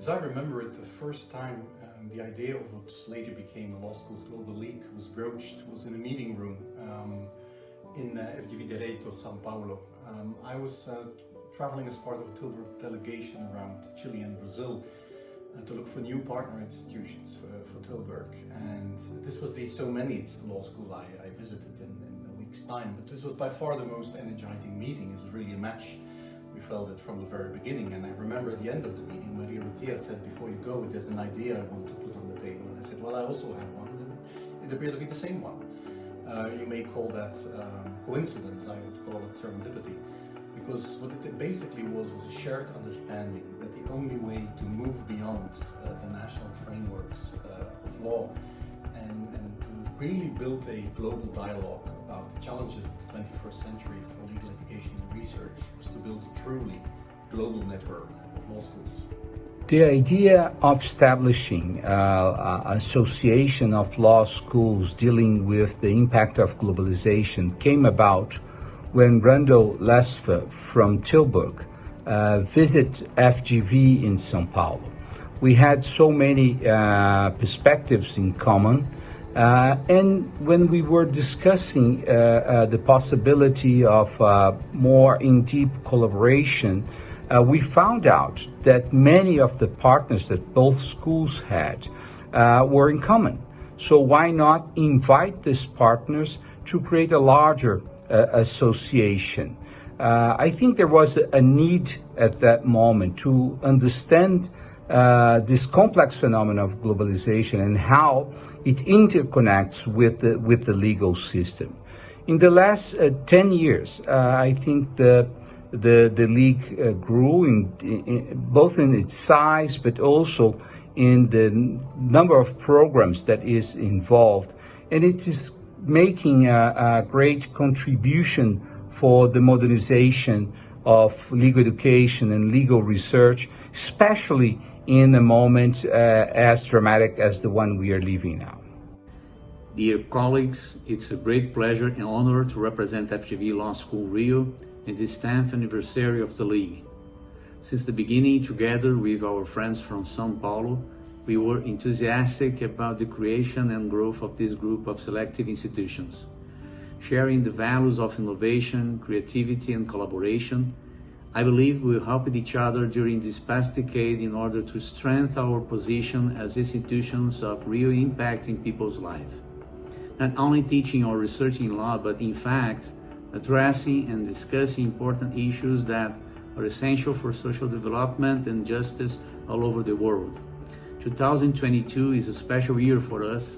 As I remember it, the first time the idea of what later became the Lsgl's Global League was broached was in a meeting room in FGV Direito, São Paulo. I was traveling as part of a Tilburg delegation around Chile and Brazil to look for new partner institutions for Tilburg. And this was the so many law school I visited in a week's time, but this was by far the most energizing meeting. It was really a match. We felt it from the very beginning, and I remember at the end of the meeting, Maria Lucia said, before you go, there's an idea I want to put on the table. And I said, well, I also have one, and it appeared to be the same one. You may call that coincidence, I would call it serendipity, because what it basically was a shared understanding that the only way to move beyond the national frameworks of law and to really build a global dialogue about the challenges of the 21st century for legal education and research was to build a truly global network of law schools. The idea of establishing an association of law schools dealing with the impact of globalization came about when Lsgl from Tilburg visited FGV in São Paulo. We had so many perspectives in common, and when we were discussing the possibility of more in-depth collaboration, we found out that many of the partners that both schools had were in common. So why not invite these partners to create a larger association? I think there was a need at that moment to understand this complex phenomenon of globalization and how it interconnects with the legal system. In the last 10 years, I think the league grew both in its size, but also in the number of programs that is involved, and it is making a great contribution for the modernization of legal education and legal research, especially in a moment as dramatic as the one we are living now. Dear colleagues, it's a great pleasure and honor to represent FGV Law School Rio in the 10th anniversary of the League. Since the beginning, together with our friends from São Paulo, we were enthusiastic about the creation and growth of this group of selective institutions. Sharing the values of innovation, creativity, and collaboration, I believe we helped each other during this past decade in order to strengthen our position as institutions of real impact in people's lives. Not only teaching or researching law, but in fact, addressing and discussing important issues that are essential for social development and justice all over the world. 2022 is a special year for us.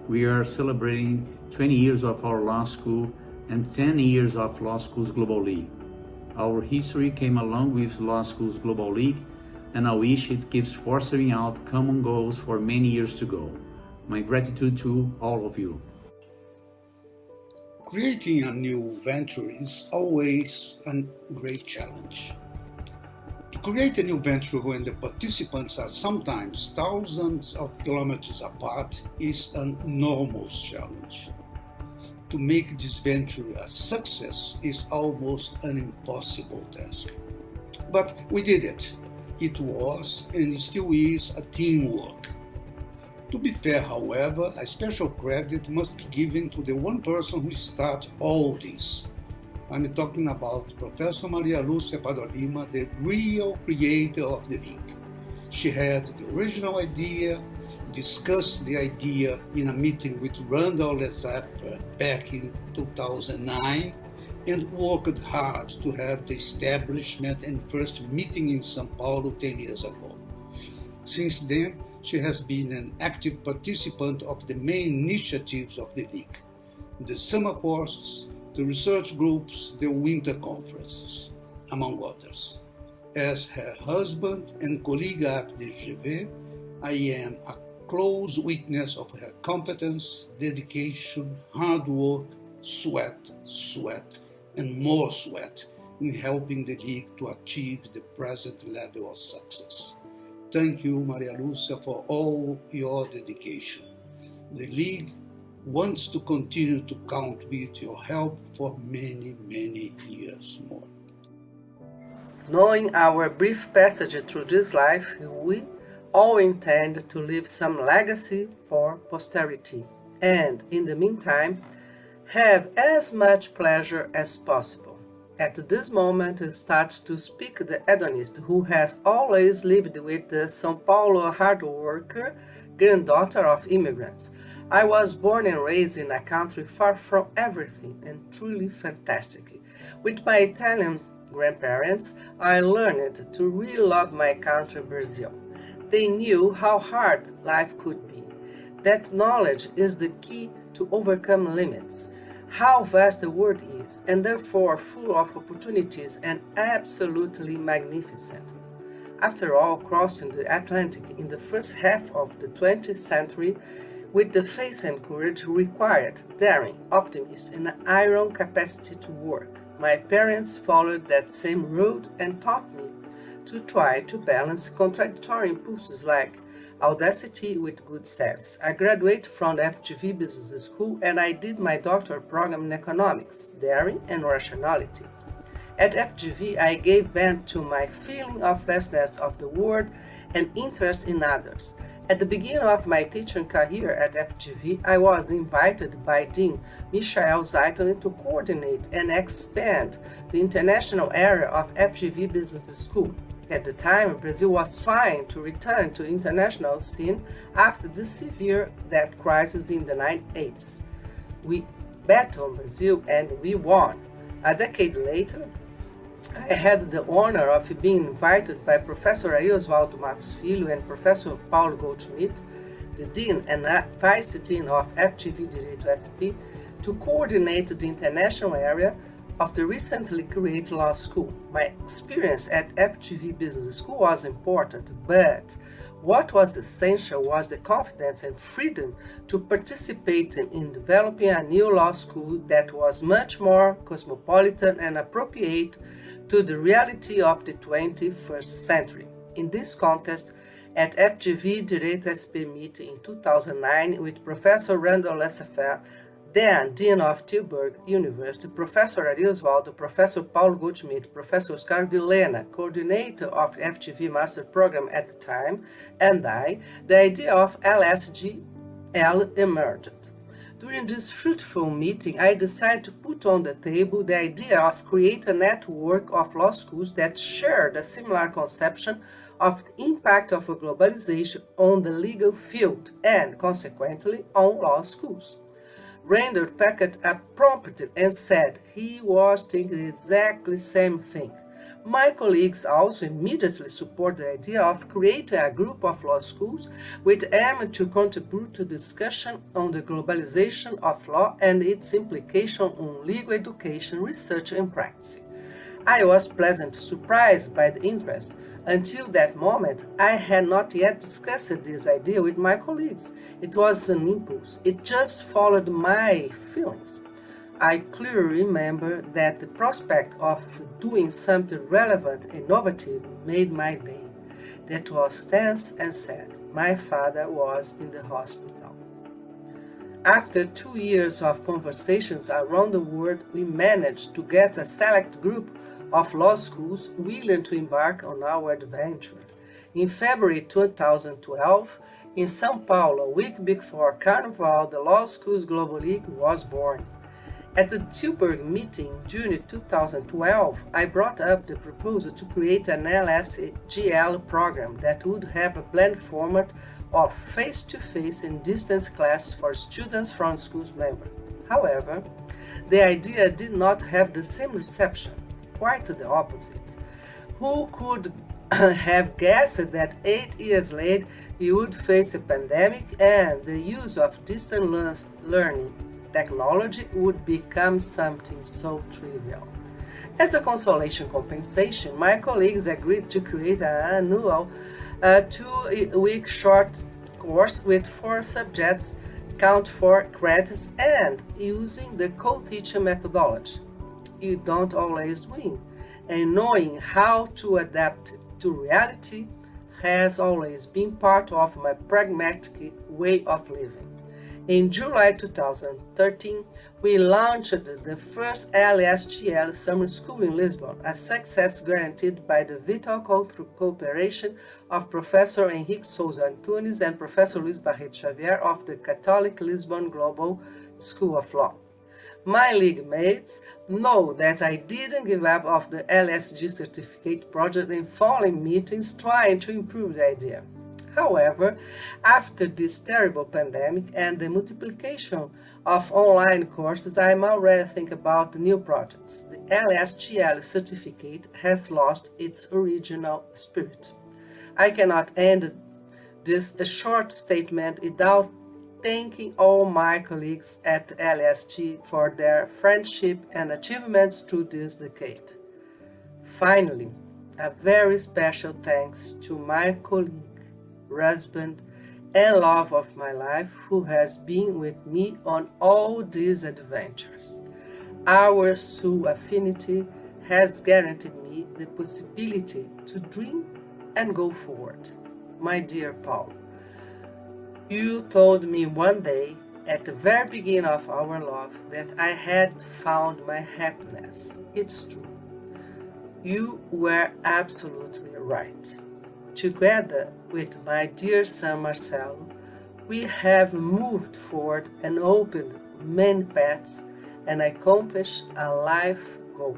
We are celebrating 20 years of our law school and 10 years of Law Schools Global League. Our history came along with Law Schools Global League, and I wish it keeps fostering out common goals for many years to go. My gratitude to all of you. Creating a new venture is always a great challenge. To create a new venture when the participants are sometimes thousands of kilometers apart is an enormous challenge. To make this venture a success is almost an impossible task. But we did it. It was and still is a teamwork. To be fair, however, a special credit must be given to the one person who started all this. I'm talking about Professor Maria Lúcia Padolima, the real creator of the league. She had the original idea, discussed the idea in a meeting with Lsgl back in 2009, and worked hard to have the establishment and first meeting in São Paulo 10 years ago. Since then, she has been an active participant of the main initiatives of the League, the summer courses, the research groups, the winter conferences, among others. As her husband and colleague at the Lsgl, I am a close witness of her competence, dedication, hard work, sweat, and more sweat in helping the League to achieve the present level of success. Thank you, Maria Lúcia, for all your dedication. The League wants to continue to count with your help for many, many years more. Knowing our brief passage through this life, we all intend to leave some legacy for posterity, and, in the meantime, have as much pleasure as possible. At this moment starts to speak the hedonist who has always lived with the São Paulo hard worker, granddaughter of immigrants. I was born and raised in a country far from everything and truly fantastic. With my Italian grandparents, I learned to really love my country, Brazil. They knew how hard life could be. That knowledge is the key to overcome limits, how vast the world is, and therefore full of opportunities and absolutely magnificent. After all, crossing the Atlantic in the first half of the 20th century, with the faith and courage required, daring, optimism, and an iron capacity to work, my parents followed that same road and taught me to try to balance contradictory impulses like audacity with good sense. I graduated from the FGV Business School and I did my doctoral program in economics, daring, and rationality. At FGV, I gave vent to my feeling of vastness of the world and interest in others. At the beginning of my teaching career at FGV, I was invited by Dean Michael Zeitlin to coordinate and expand the international area of FGV Business School. At the time, Brazil was trying to return to the international scene after the severe debt crisis in the 1980s. We bet on Brazil and we won. A decade later, I had the honor of being invited by Professor Lsgl Matos Filho and Professor Paulo Goldschmidt, the Dean and Vice Dean of FGV Direito SP, to coordinate the international area of the recently created law school. My experience at FGV Business School was important, but what was essential was the confidence and freedom to participate in developing a new law school that was much more cosmopolitan and appropriate to the reality of the 21st century. In this context, at FGV Direito SP meeting in 2009 with Professor Randall Lsgl, then Dean of Tilburg University, Professor Lsgl, Professor Paulo Goldschmidt, Professor Oscar Vilhena, coordinator of FGV Master Program at the time, and I, the idea of Lsgl emerged. During this fruitful meeting, I decided to put on the table the idea of create a network of law schools that shared a similar conception of the impact of globalization on the legal field and, consequently, on law schools. Randall Packard prompted and said he was thinking exactly the same thing. My colleagues also immediately support the idea of creating a group of law schools with aim to contribute to discussion on the globalization of law and its implication on legal education, research, and practice. I was pleasantly surprised by the interest. Until that moment, I had not yet discussed this idea with my colleagues. It was an impulse. It just followed my feelings. I clearly remember that the prospect of doing something relevant and innovative made my day. That was tense and sad. My father was in the hospital. After 2 years of conversations around the world, we managed to get a select group of law schools willing to embark on our adventure. In February 2012, in São Paulo, a week before Carnival, the Law Schools Global League was born. At the Tilburg meeting in June 2012, I brought up the proposal to create an Lsgl program that would have a blend format of face-to-face and distance classes for students from schools members. However, the idea did not have the same reception. Quite the opposite. Who could have guessed that 8 years later we would face a pandemic and the use of distance learning technology would become something so trivial? As a consolation compensation, my colleagues agreed to create an annual 2-week short course with 4 subjects, count 4 credits, and using the co-teaching methodology. You don't always win, and knowing how to adapt to reality has always been part of my pragmatic way of living. In July 2013, we launched the first Lsgl summer school in Lisbon, a success guaranteed by the vital cooperation of Professor Henrique Souza Antunes and Professor Luis Barreto Xavier of the Catholic Lisbon Global School of Law. My league mates know that I didn't give up on the LSG certificate project in following meetings trying to improve the idea. However, after this terrible pandemic and the multiplication of online courses, I'm already thinking about the new projects. The LSGL certificate has lost its original spirit. I cannot end this short statement without thanking all my colleagues at LSG for their friendship and achievements through this decade. Finally, a very special thanks to my colleague, husband, and love of my life, who has been with me on all these adventures. Our soul affinity has guaranteed me the possibility to dream and go forward. My dear Paul, you told me one day, at the very beginning of our love, that I had found my happiness. It's true. You were absolutely right. Together with my dear son Marcelo, we have moved forward and opened many paths and accomplished a life goal.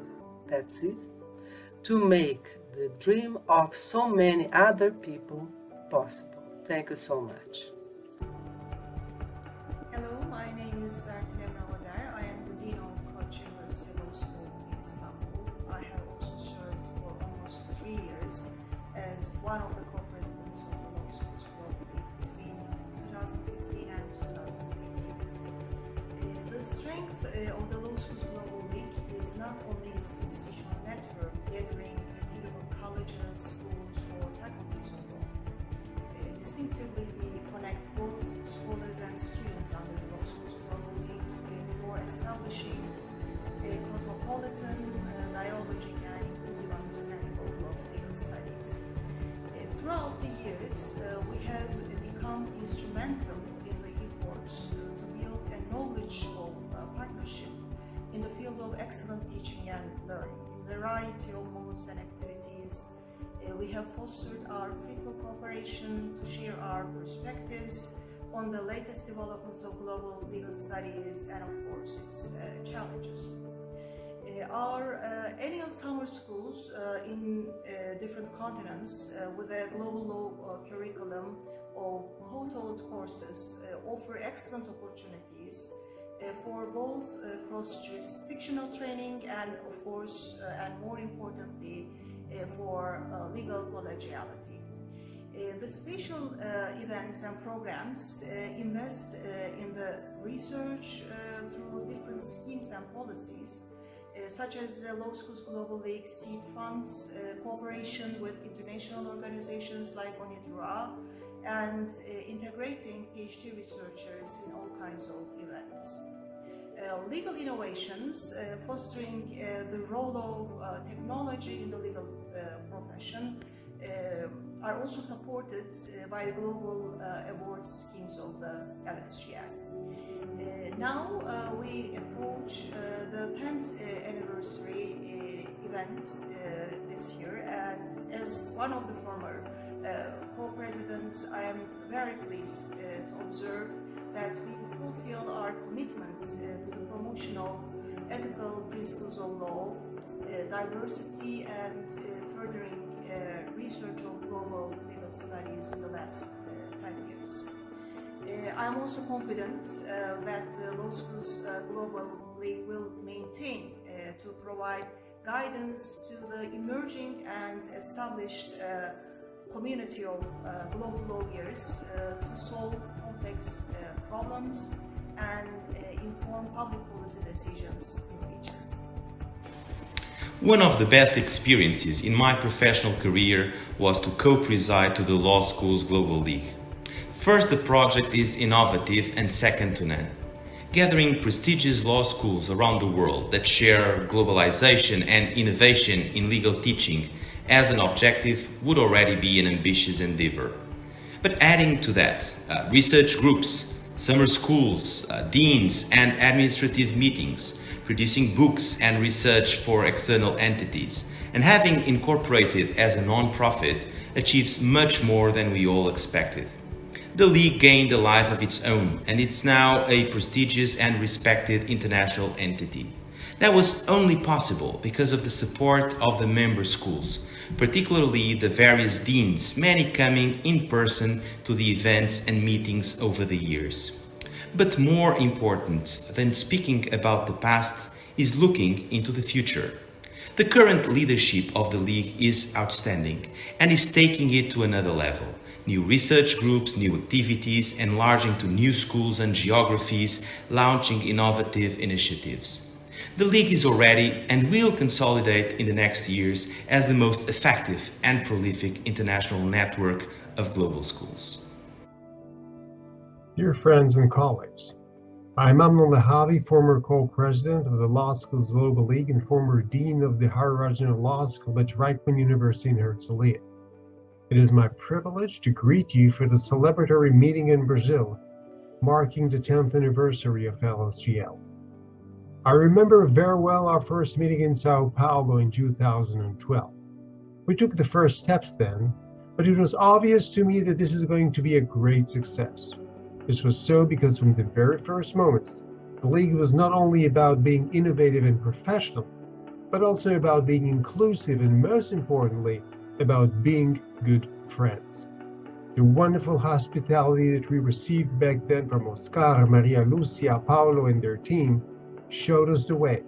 That's it. To make the dream of so many other people possible. Thank you so much. Hello, my name is Bertil Emre. I am the Dean of Koç University Law School in Istanbul. I have also served for almost 3 years as one of the co-presidents of the Law Schools globally between 2015 and 2018. The strength of the Law Schools Global League is not only its institutional network gathering reputable colleges, schools, or faculties of law. Distinctively, we connect both scholars and students under the Law Schools Global League for establishing a cosmopolitan, dialogic, and inclusive understanding of global legal studies. Throughout the years, we have become instrumental in the efforts to build a knowledgeable partnership in the field of excellent teaching and learning. In a variety of modes and activities, we have fostered our fruitful cooperation to share our perspectives on the latest developments of global legal studies and, of course, its challenges. Our annual summer schools in different continents with a global law curriculum of co-taught courses offer excellent opportunities for both cross-jurisdictional training and, of course, and more importantly, for legal collegiality. The special events and programs invest in the research through different schemes and policies, such as the Law Schools Global League seed funds, cooperation with international organizations like ONIDROIT, and integrating PhD researchers in all kinds of events. Legal innovations, fostering the role of technology in the legal profession, are also supported by the global awards schemes of the LSGL. Now we approach the 10th anniversary event this year, and as one of the former co-presidents, I am very pleased to observe that we fulfill our commitment to the promotion of ethical principles of law, diversity, and furthering research of global legal studies in the last 10 years. I am also confident that the Law Schools Global League will maintain to provide guidance to the emerging and established community of global lawyers to solve complex problems and inform public policy decisions in the future. One of the best experiences in my professional career was to co-preside to the Law Schools Global League. First, the project is innovative and second to none. Gathering prestigious law schools around the world that share globalization and innovation in legal teaching as an objective would already be an ambitious endeavor. But adding to that, research groups, summer schools, deans, and administrative meetings, producing books and research for external entities, and having incorporated as a non-profit, achieves much more than we all expected. The League gained a life of its own, and it's now a prestigious and respected international entity. That was only possible because of the support of the member schools, particularly the various deans, many coming in person to the events and meetings over the years. But more important than speaking about the past is looking into the future. The current leadership of the League is outstanding and is taking it to another level. New research groups, new activities, enlarging to new schools and geographies, launching innovative initiatives. The League is already and will consolidate in the next years as the most effective and prolific international network of global schools. Dear friends and colleagues, I'm Amnon Lehavi, former co-president of the Law Schools Global League and former dean of the Higher Regional Law School at Reichman University in Herzliya. It is my privilege to greet you for the celebratory meeting in Brazil, marking the 10th anniversary of Lsgl. I remember very well our first meeting in Sao Paulo in 2012. We took the first steps then, but it was obvious to me that this is going to be a great success. This was so because from the very first moments, the League was not only about being innovative and professional, but also about being inclusive and most importantly, about being good friends. The wonderful hospitality that we received back then from Oscar, Maria Lucia, Paulo and their team showed us the way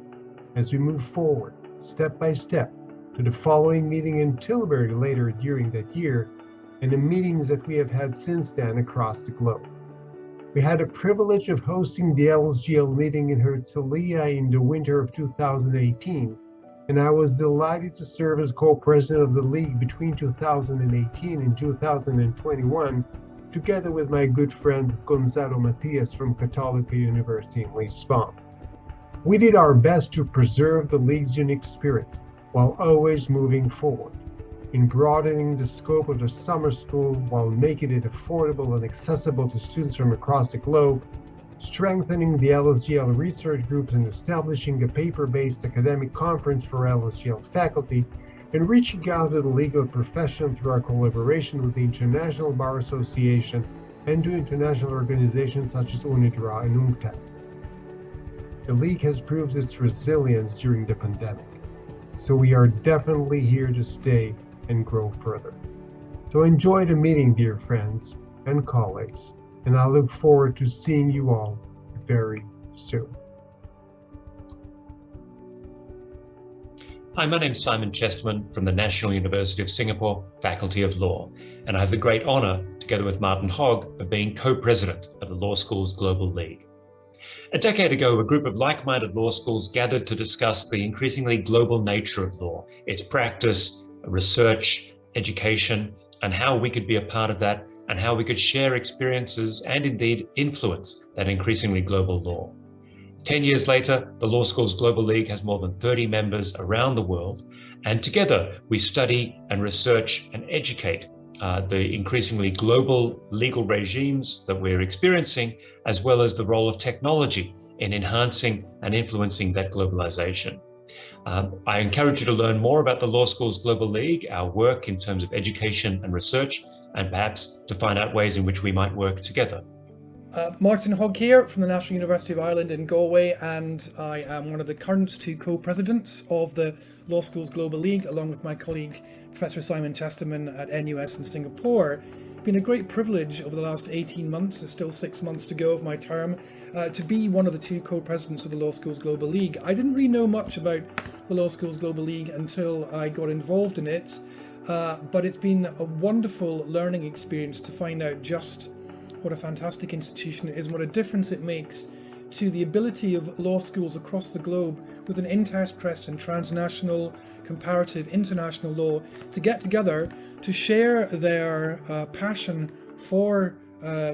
as we move forward, step by step, to the following meeting in Tilbury later during that year, and the meetings that we have had since then across the globe. We had the privilege of hosting the Lsgl meeting in Herzliya in the winter of 2018, and I was delighted to serve as co-president of the League between 2018 and 2021, together with my good friend Gonzalo Matias from Católica University in Lisbon. We did our best to preserve the League's unique spirit while always moving forward, in broadening the scope of the summer school while making it affordable and accessible to students from across the globe, strengthening the Lsgl research groups and establishing a paper-based academic conference for Lsgl faculty, and reaching out to the legal profession through our collaboration with the International Bar Association and to international organizations such as UNIDRA and UNCTAD. The League has proved its resilience during the pandemic, so we are definitely here to stay and grow further. So enjoy the meeting, dear friends and colleagues, and I look forward to seeing you all very soon. Hi, my name is Simon Chesterman from the National University of Singapore, Faculty of Law, and I have the great honor, together with Martin Hogg, of being co-president of the Law Schools Global League. A decade ago, a group of like-minded law schools gathered to discuss the increasingly global nature of law, its practice, research, education, and how we could be a part of that, and how we could share experiences and indeed influence that increasingly global law. 10 years later, the Law Schools Global League has more than 30 members around the world, and together we study and research and educate the increasingly global legal regimes that we're experiencing, as well as the role of technology in enhancing and influencing that globalization. I encourage you to learn more about the Law Schools Global League, our work in terms of education and research, and perhaps to find out ways in which we might work together. Martin Hogg here from the National University of Ireland in Galway, and I am one of the current two co-presidents of the Law Schools Global League, along with my colleague Professor Simon Chesterman at NUS in Singapore. It's been a great privilege over the last 18 months, there's still 6 months to go of my term, to be one of the two co-presidents of the Law Schools Global League. I didn't really know much about the Law Schools Global League until I got involved in it, but it's been a wonderful learning experience to find out just what a fantastic institution it is and what a difference it makes to the ability of law schools across the globe with an interest in transnational, comparative, international law to get together to share their passion for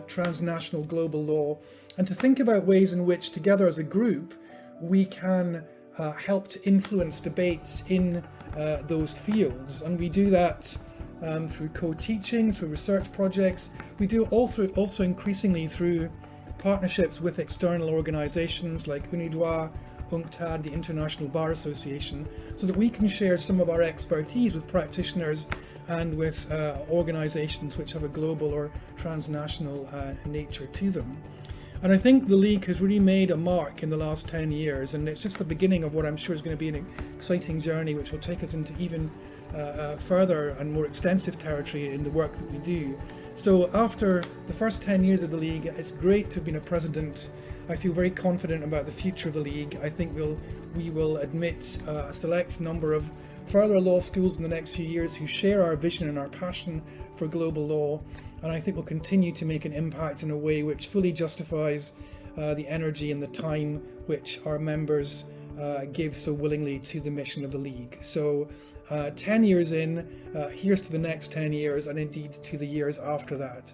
transnational global law and to think about ways in which together as a group we can help to influence debates in those fields. And we do that through co-teaching, through research projects. We do also increasingly through partnerships with external organisations like UNIDROIT, UNCTAD, the International Bar Association, so that we can share some of our expertise with practitioners and with organisations which have a global or transnational nature to them. And I think the League has really made a mark in the last 10 years, and it's just the beginning of what I'm sure is going to be an exciting journey which will take us into even further and more extensive territory in the work that we do. So after the first 10 years of the League, it's great to have been a president. I feel very confident about the future of the League. I think we will admit a select number of further law schools in the next few years who share our vision and our passion for global law, and I think we'll continue to make an impact in a way which fully justifies the energy and the time which our members give so willingly to the mission of the League. So 10 years in, here's to the next 10 years, and indeed to the years after that.